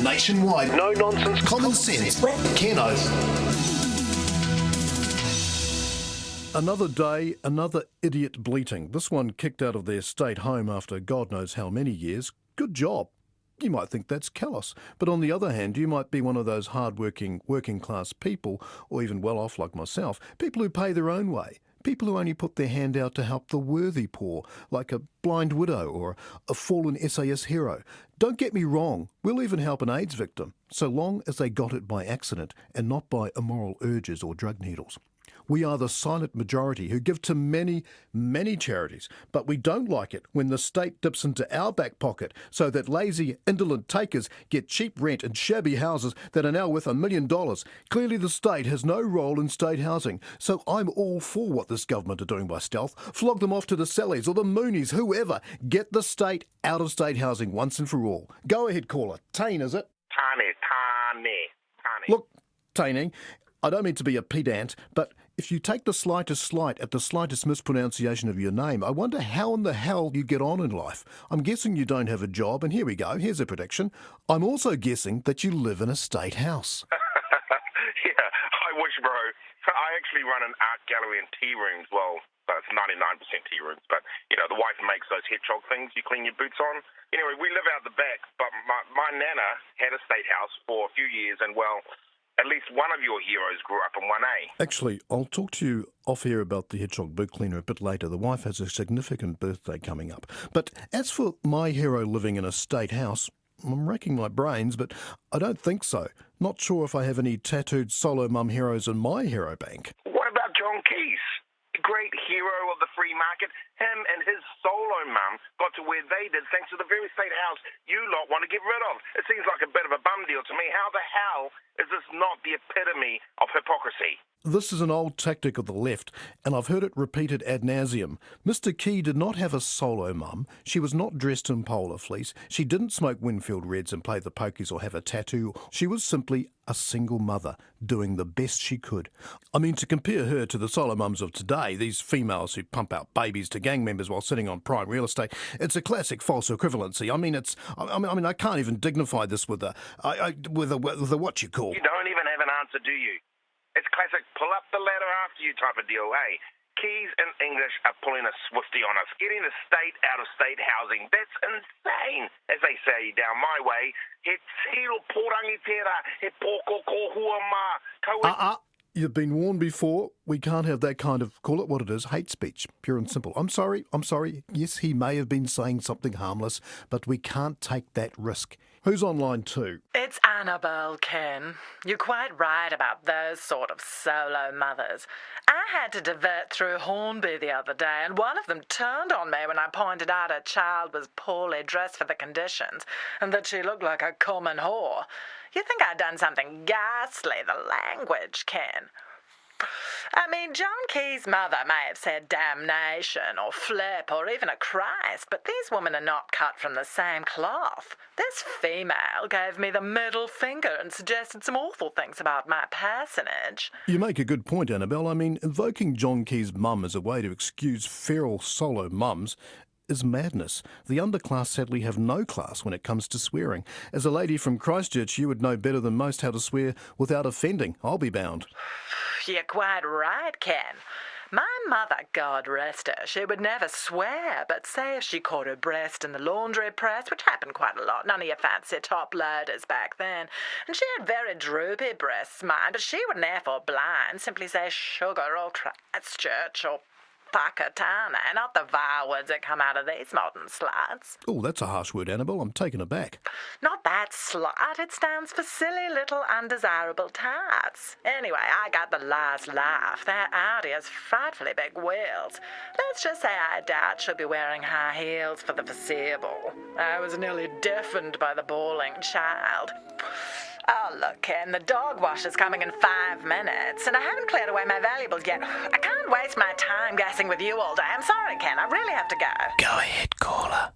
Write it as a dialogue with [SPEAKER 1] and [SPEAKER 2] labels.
[SPEAKER 1] nationwide.
[SPEAKER 2] No nonsense.
[SPEAKER 1] Common sense. Ken Oath.
[SPEAKER 3] Another day, another idiot bleating. This one kicked out of their state home after God knows how many years. Good job. You might think that's callous, but on the other hand, you might be one of those hard-working, working-class people, or even well-off like myself, people who pay their own way, people who only put their hand out to help the worthy poor, like a blind widow or a fallen SAS hero. Don't get me wrong, we'll even help an AIDS victim, so long as they got it by accident and not by immoral urges or drug needles. We are the silent majority who give to many, many charities, but we don't like it when the state dips into our back pocket so that lazy, indolent takers get cheap rent in shabby houses that are now worth $1 million. Clearly the state has no role in state housing, so I'm all for what this government are doing by stealth. Flog them off to the Sallies or the Moonies, whoever. Get the state out of state housing once and for all. Go ahead, caller. Tane, is it?
[SPEAKER 2] Tane.
[SPEAKER 3] Look, Taning, I don't mean to be a pedant, but if you take the slightest slight at the slightest mispronunciation of your name, I wonder how in the hell you get on in life. I'm guessing you don't have a job, and here we go, here's a prediction. I'm also guessing that you live in a state house.
[SPEAKER 2] Yeah, I wish, bro. I actually run an art gallery and tea rooms. Well, it's 99% tea rooms, but, the wife makes those hedgehog things you clean your boots on. Anyway, we live out the back, but my nana had a state house for a few years, and, well, at least one of your heroes grew up in 1A.
[SPEAKER 3] Actually, I'll talk to you off here about the hedgehog boot cleaner a bit later. The wife has a significant birthday coming up. But as for my hero living in a state house, I'm racking my brains, but I don't think so. Not sure if I have any tattooed solo mum heroes in my hero bank.
[SPEAKER 2] What about John Keyes? Great hero of the free market. Him and his solo mum got to where they did thanks to the very state house you lot want to get rid of. It seems like a bit of a bum deal to me. How the hell is this not the epitome of hypocrisy?
[SPEAKER 3] This is an old tactic of the left, and I've heard it repeated ad nauseum. Mr. Key did not have a solo mum. She was not dressed in polar fleece. She didn't smoke Winfield Reds and play the pokies or have a tattoo. She was simply a single mother, doing the best she could. I mean, to compare her to the solo mums of today, these females who pump out babies to gang members while sitting on prime real estate, it's a classic false equivalency. I can't even dignify this with a what you call.
[SPEAKER 2] You don't even have an answer, do you? It's classic pull up the ladder after you type of deal, hey? Keyes and English are pulling a swifty on us, getting the state out of state housing. That's insane, as they say down my way. He tiro porangitera, he poko kohuama.
[SPEAKER 3] You've been warned before. We can't have that kind of, call it what it is, hate speech, pure and simple. I'm sorry. Yes, he may have been saying something harmless, but we can't take that risk. Who's on line 2?
[SPEAKER 4] It's Annabelle, Ken. You're quite right about those sort of solo mothers. I had to divert through Hornby the other day, and one of them turned on me when I pointed out her child was poorly dressed for the conditions and that she looked like a common whore. You think I'd done something ghastly, the language, Ken. I mean, John Key's mother may have said damnation or flip or even a Christ, but these women are not cut from the same cloth. This female gave me the middle finger and suggested some awful things about my personage.
[SPEAKER 3] You make a good point, Annabelle. I mean, invoking John Key's mum as a way to excuse feral solo mums is madness. The underclass sadly have no class when it comes to swearing. As a lady from Christchurch, you would know better than most how to swear without offending. I'll be bound.
[SPEAKER 4] You're quite right, Ken. My mother, God rest her, she would never swear, but say if she caught her breast in the laundry press, which happened quite a lot, none of your fancy top loaders back then, and she had very droopy breasts, mind, but she wouldn't F or blind, simply say sugar or Christchurch or Pakatana, not the vile words that come out of these modern sluts.
[SPEAKER 3] Oh, that's a harsh word, Annabelle. I'm taken aback.
[SPEAKER 4] Not that slut. It stands for silly little undesirable tarts. Anyway, I got the last laugh. That Audi has frightfully big wheels. Let's just say I doubt she'll be wearing high heels for the foreseeable. I was nearly deafened by the bawling child. Oh, look, Ken, the dog wash is coming in 5 minutes, and I haven't cleared away my valuables yet. I can't waste my time gassing with you all day. I'm sorry, Ken, I really have to go.
[SPEAKER 1] Go ahead, caller.